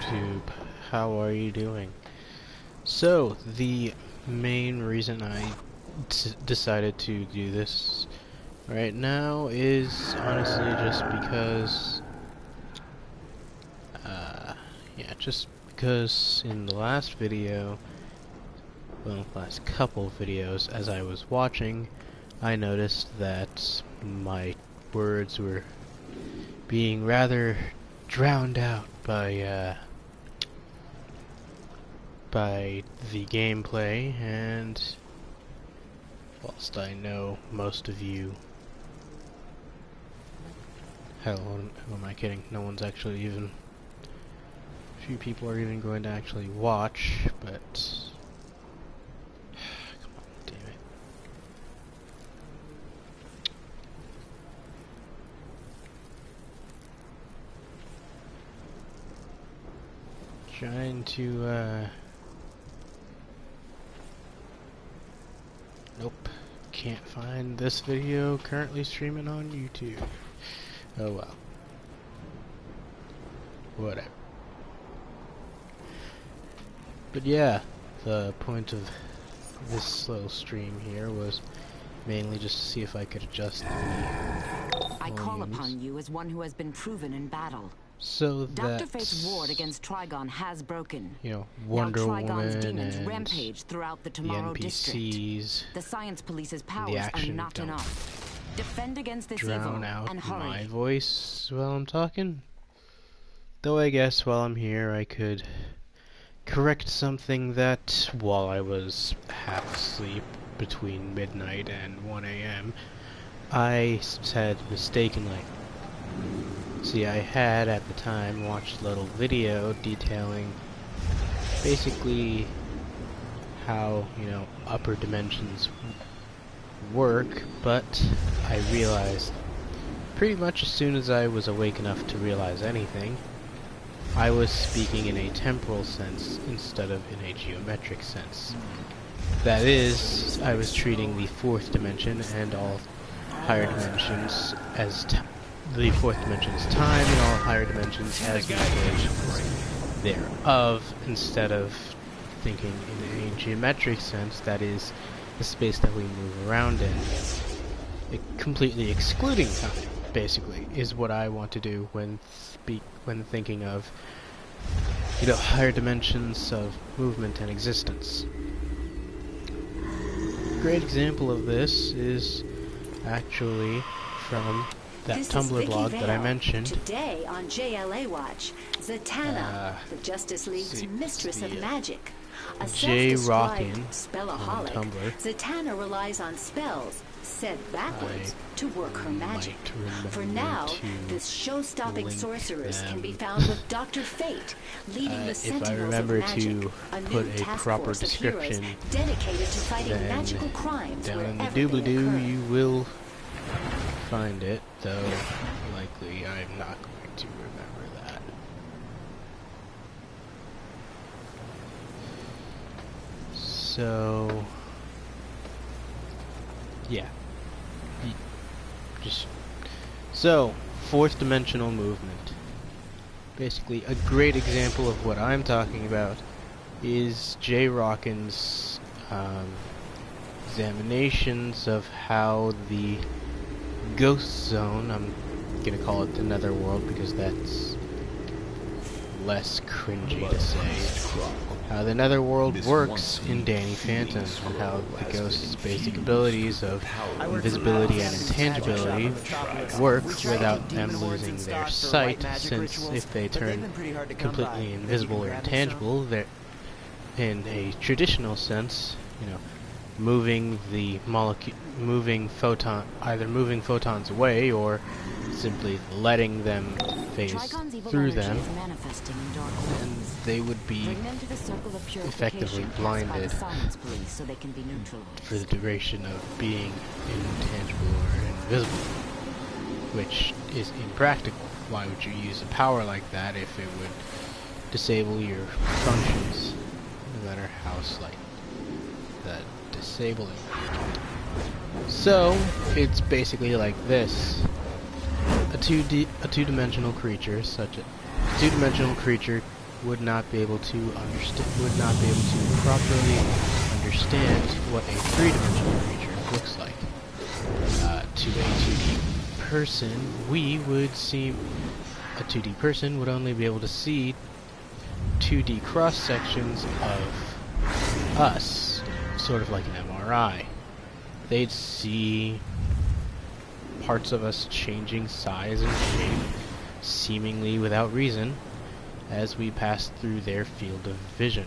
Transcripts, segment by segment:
YouTube. How are you doing? So, the main reason I decided to do this right now is honestly just because, just because in the last video, well, the last couple videos, as I was watching, I noticed that my words were being rather drowned out by the gameplay, and whilst I know most of you, hell, who am I kidding? No one's actually even, few people are even going to actually watch, but come on, damn it. Trying to, nope, can't find this video currently streaming on YouTube. Oh well. Whatever. But yeah, the point of this little stream here was mainly just to see if I could adjust the I call volumes, upon you as one who has been proven in battle. so Dr. that, Fate's ward against Trigon has broken. you know, Wonder now Trigon's Woman demons and rampage throughout the the Tomorrow District. NPCs The Science Police's the powers are action not don't enough. Defend against this drown evil out and my hurry. voice while I'm talking. Though I guess while I'm here I could correct something that, while I was half asleep between midnight and 1 AM, I said mistakenly. See, I had at the time watched a little video detailing basically how, you know, upper dimensions work, but I realized pretty much as soon as I was awake enough to realize anything, I was speaking in a temporal sense instead of in a geometric sense. That is, I was treating the fourth dimension and all higher dimensions as the fourth dimension is time and all higher dimensions as manipulations thereof, instead of thinking in a geometric sense, that is the space that we move around in. Completely excluding time, basically, is what I want to do when thinking of, you know, higher dimensions of movement and existence. A great example of this is actually from that Tumblr blog that I mentioned. Today on JLA Watch, Zatanna, the Justice League's mistress of magic. A self-described spellaholic, Zatanna relies on spells, said backwards, to work her magic. For now, this show-stopping sorceress can be found with Dr. Fate, leading the Sentinels of Magic, a new task force of heroes dedicated to fighting magical crimes down in the wherever they doobly-doo occur. you will find it, though likely I'm not going to remember that. So yeah, so fourth dimensional movement. Basically, a great example of what I'm talking about is J. Rockin's examinations of how the Ghost Zone, I'm gonna call it the Netherworld because that's less cringy to say, how the Netherworld works in Danny Phantom, and how the Ghost's basic abilities of invisibility and intangibility work without them losing their sight, since if they turn completely invisible or intangible, they're, in a traditional sense, you know, moving the molecule, either moving photons away or simply letting them phase through them, and they would be effectively blinded for the duration of being intangible or invisible, which is impractical. Why would you use a power like that if it would disable your functions, no matter how slight that disabling? So it's basically like this: a two-dimensional creature, would not be able to properly understand what a three-dimensional creature looks like. To a 2D person, a 2D person would only be able to see 2D cross-sections of us, sort of like an MRI. They'd see parts of us changing size and shape, seemingly without reason, as we pass through their field of vision.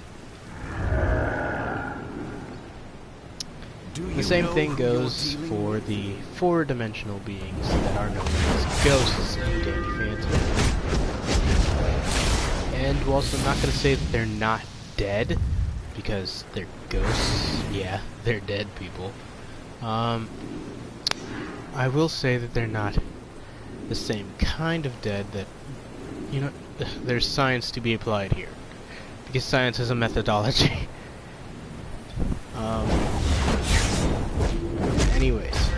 The same thing goes for the four-dimensional beings that are known as ghosts in Danny Phantom. And whilst I'm not going to say that they're not dead, because they're ghosts, yeah, they're dead people, I will say that they're not the same kind of dead that, you know, there's science to be applied here. Because science is a methodology. Anyways,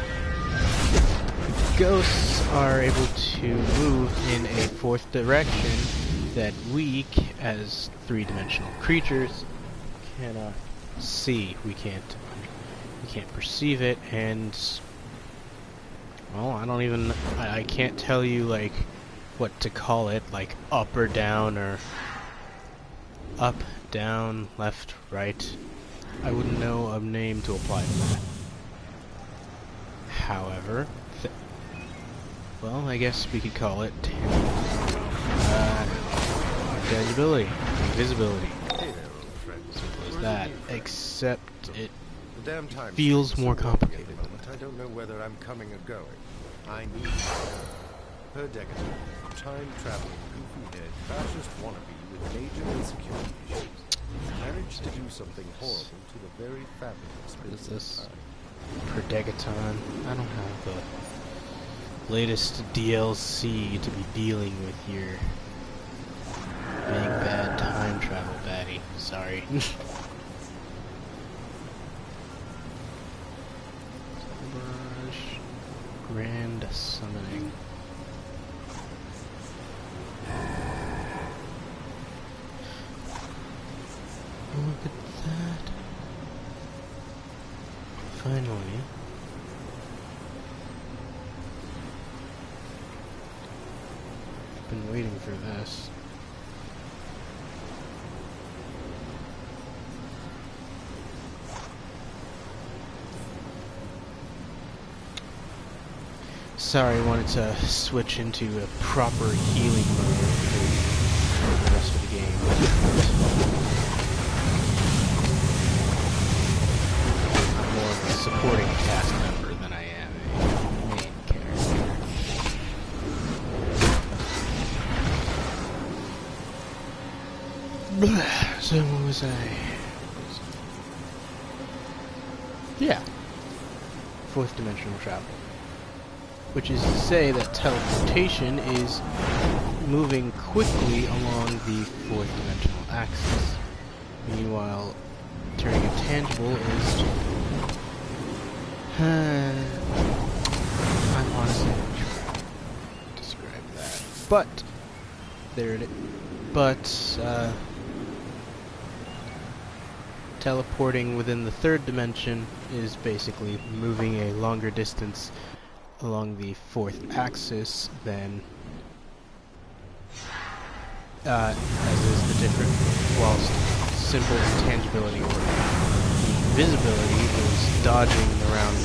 ghosts are able to move in a fourth direction that we, as three-dimensional creatures, cannot see. We can't perceive it, and well, I can't tell you like what to call it, like up or down, or up, down, left, right. I wouldn't know a name to apply to that. However, well, I guess we could call it intangibility, invisibility. Simple as that. Except it feels more complicated. I don't know whether I'm coming or going. I need her Degaton, time-traveling, goofy-head, fascist wannabe with major insecurity issues, managed to do something horrible to the very fabulous Princess Time. Per Degaton. I don't have the latest DLC to be dealing with here. Big bad time travel baddie. Sorry. Grand summoning. Look at that. Finally. Been waiting for this. Sorry, I wanted to switch into a proper healing mode for the rest of the game. I'm more of a supporting cast member than I am a main character. So what was I? Yeah. Fourth dimensional travel. Which is to say that teleportation is moving quickly along the fourth dimensional axis. Meanwhile, turning intangible is... I'm honestly not sure how to describe that. But, there it is. But, teleporting within the third dimension is basically moving a longer distance along the fourth axis than as is the different, whilst simple intangibility or invisibility is dodging around.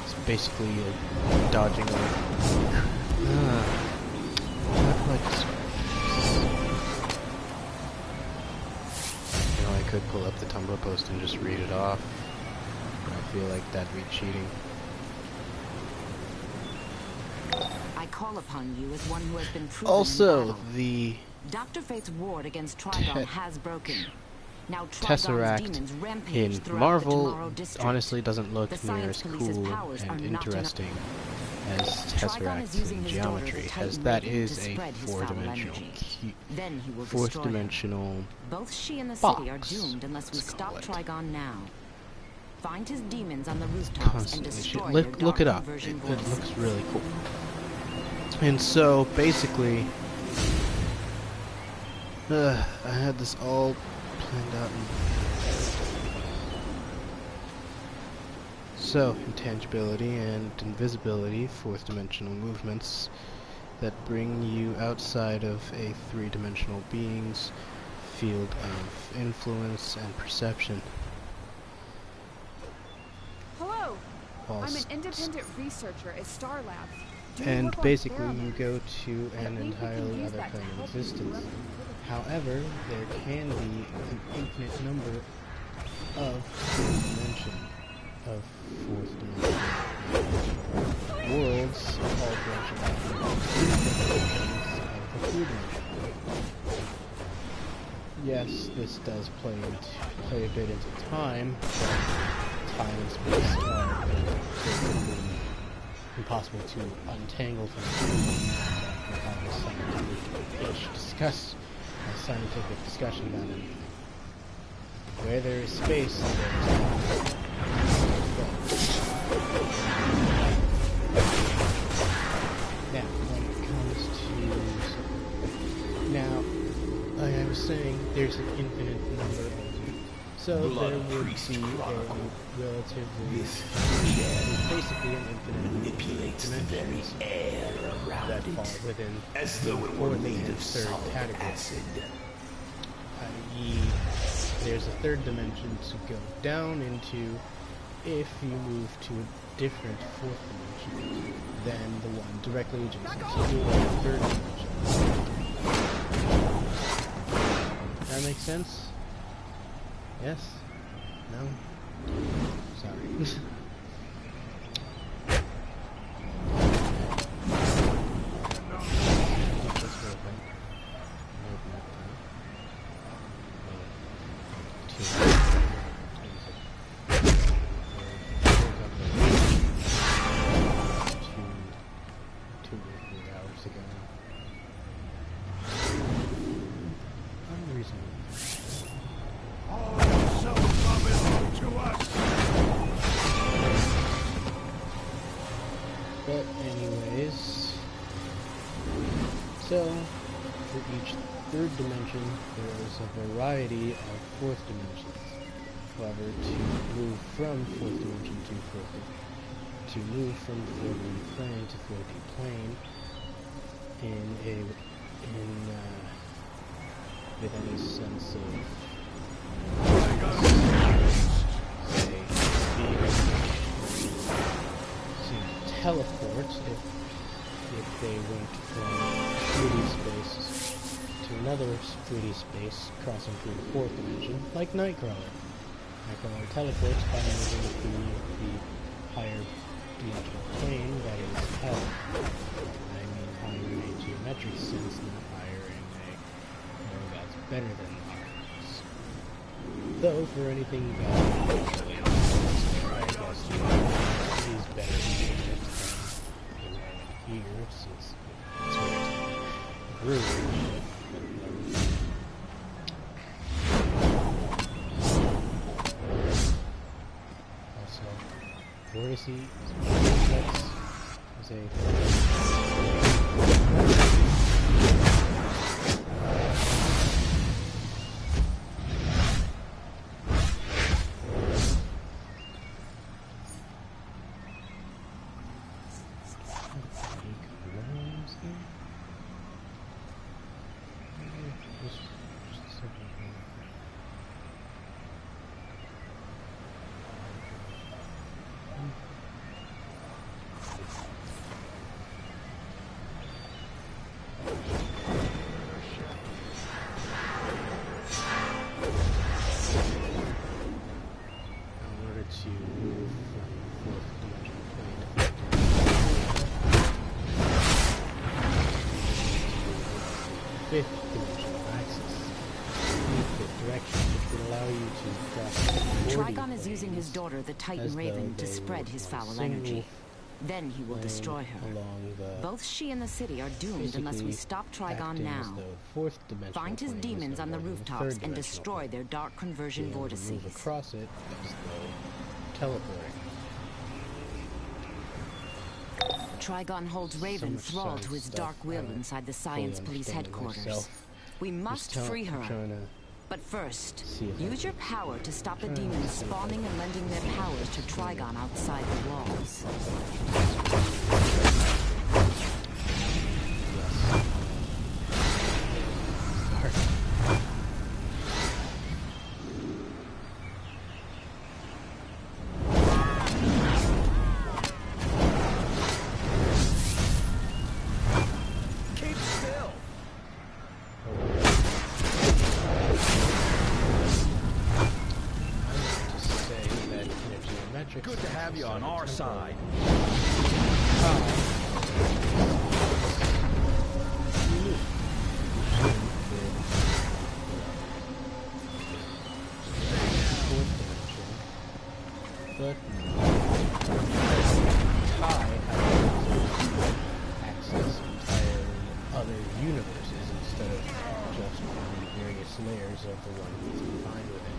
It's basically dodging how do I describe this? You know, I could pull up the Tumblr post and just read it off, but I feel like that'd be cheating. I call upon you as one who has been proven Also, the Dr. Fate's ward against Trigon has broken. Now Tesseract demons rampage in throughout the Marvel Tomorrow District. honestly doesn't look The near Science as Police's cool powers are and not interesting as Trigon is Tesseract using in his daughter, geometry, the as Titan that Maiden, is to a spread his foul four-dimensional energy. Then he will destroy her. fourth-dimensional Both she and the box, city are doomed unless we let's stop call it. Trigon now. Find his demons on the rooftops and Constantly destroy shit. their Look it dark up. conversion It voice. looks really cool. And so basically I had this all planned out. So, intangibility and invisibility, fourth dimensional movements that bring you outside of a three-dimensional being's field of influence and perception. Hello, I'm an Whilst independent researcher at Star Labs. and basically you go to an entirely other plane of existence. However, there can be an infinite number of fourth dimension worlds all branching out from dimensions of the three-dimensional. Yes, this does play a bit into time, but time and space are basically impossible to untangle from having a scientific discussion about anything. Where there is space, there is time. Now, when it comes to... Now, like I was saying, there's an infinite number of... So there would be a relatively... There's basically an infinite dimensions that fall within the fourth and third category. I.e., there's a third dimension to go down into if you move to a different fourth dimension than the one directly adjacent to your third dimension. Does that make sense? Yes? No? Sorry. But anyways, so for each third dimension there is a variety of fourth dimensions. However, to move from fourth dimension to to move from 4D plane to 4D plane with any sense of say being to teleport if they went from 3D space to another 3D space crossing through the fourth dimension, like Nightcrawler. Nightcrawler teleports by moving through the higher dimensional plane, that is hell. I mean higher in a geometric sense, not higher in a that's better than ours. Though for anything bad, I guess he's better than here, since it's where it's ruined. Vortice is a fifth dimensional axis. Fifth direction, which would allow you to cross 40 Trigon is using his daughter, the Titan Raven, to spread his foul energy. Then he will destroy her. Both she and the city are doomed unless we stop Trigon now. Find his demons on the rooftops and destroy their dark conversion vortices. Across it is the teleporting. Trigon holds Raven thralled to his dark will inside the Science Police headquarters. We must free her. But first, use your power to stop the demons spawning and lending their powers to Trigon outside the walls. Good to have you on our side. But access entirely other universes instead of just the various layers of the one he's confined within.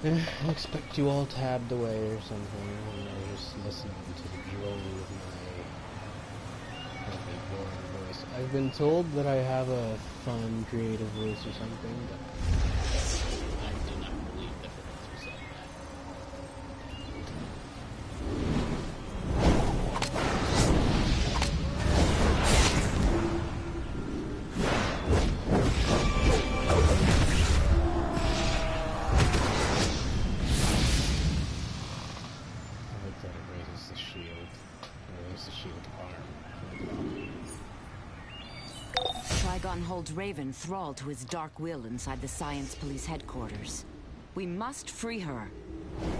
I expect you all tabbed away or something, and I was just listening to the droll of my boring voice. I've been told that I have a fun, creative voice or something, but I do not believe the friends who said that. Trigon holds Raven thralled to his dark will inside the Science Police headquarters. We must free her.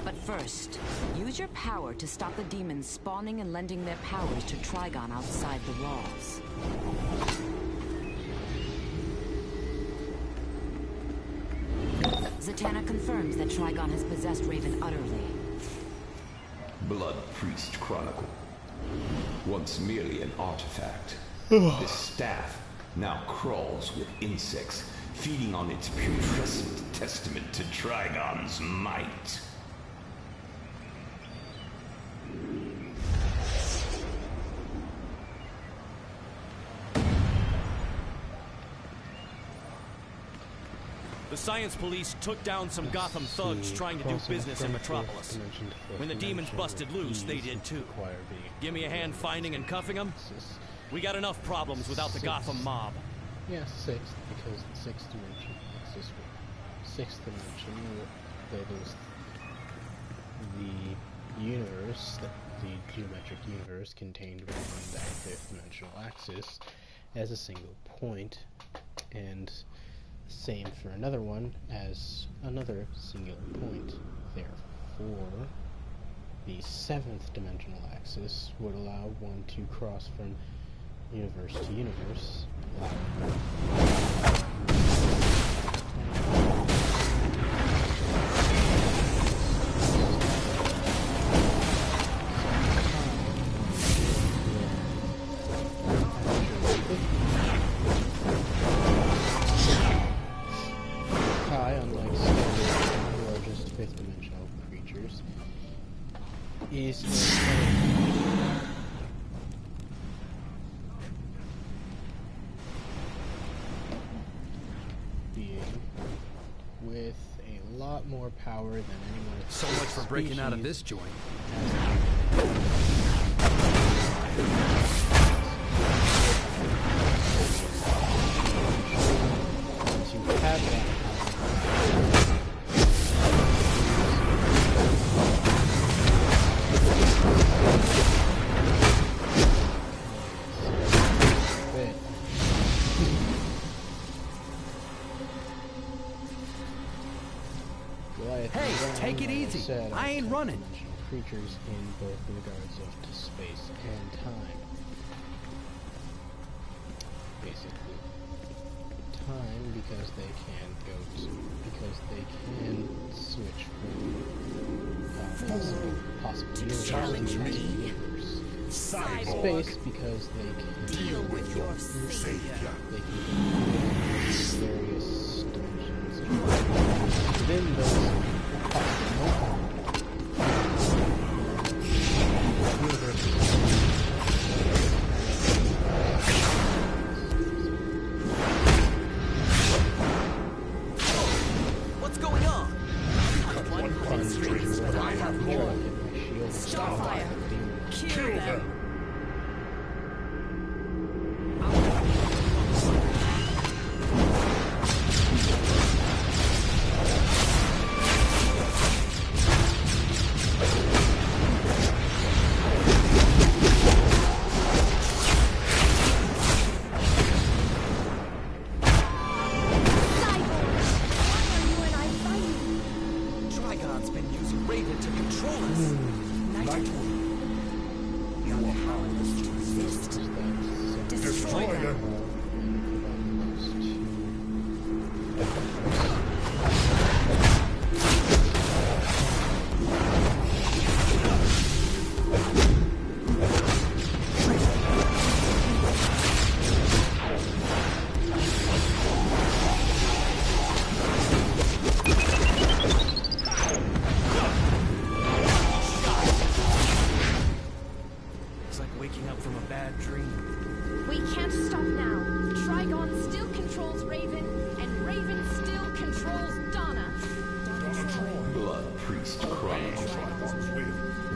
But first, use your power to stop the demons spawning and lending their powers to Trigon outside the walls. Zatanna confirms that Trigon has possessed Raven utterly. Blood Priest Chronicle. Once merely an artifact, this staff now crawls with insects, feeding on its putrescent testament to Trigon's might. The Science Police took down some Gotham thugs trying to do business in Metropolis. When the demons busted loose, they did too. Give me a hand finding and cuffing them? We got enough problems without the Gotham mob. Yeah, sixth, because the sixth dimension exists. Sixth dimension, that is the universe, the geometric universe contained within that fifth dimensional axis as a single point, and same for another one as another singular point. Therefore, the seventh dimensional axis would allow one to cross from universe to universe. Unlike the largest fifth dimensional creatures, is with a lot more power than anyone else. So much for breaking out of this joint. Hey, take it easy. I ain't running. Creatures in both regards of space and time. Basically, time because they can switch from possible universe. Space because they can deal with your savior. They can go various dimensions within those possible universes. What's going on? One streets, but I have more. Starfire, kill them.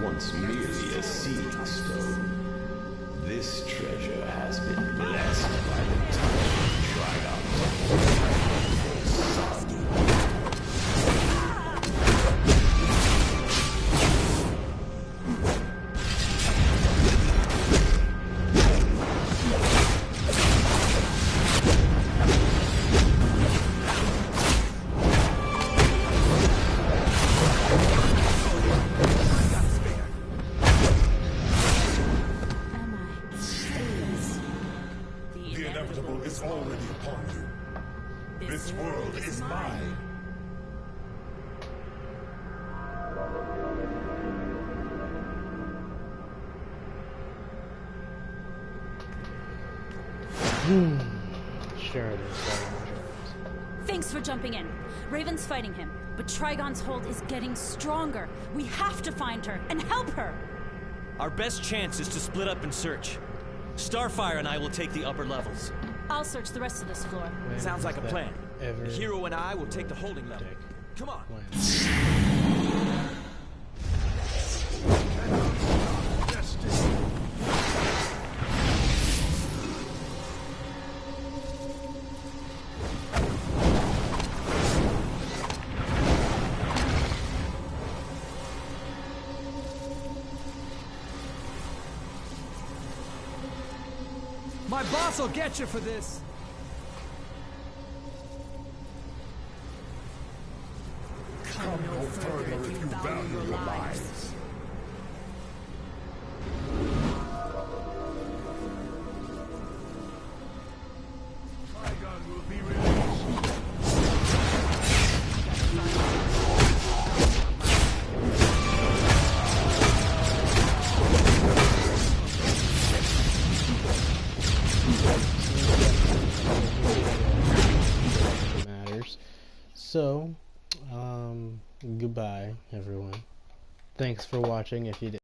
Once merely a seeding stone, this treasure has been blessed by the touch of already upon you. This world is mine. Sure it is. Thanks for jumping in. Raven's fighting him, but Trigon's hold is getting stronger. We have to find her and help her. Our best chance is to split up and search. Starfire and I will take the upper levels. I'll search the rest of this floor. Sounds like a plan. The hero and I will take the holding level. Come on. My boss will get you for this. Come no further if you value your lives. Trigon will be released. Matters. So, goodbye, everyone. Thanks for watching. If you did.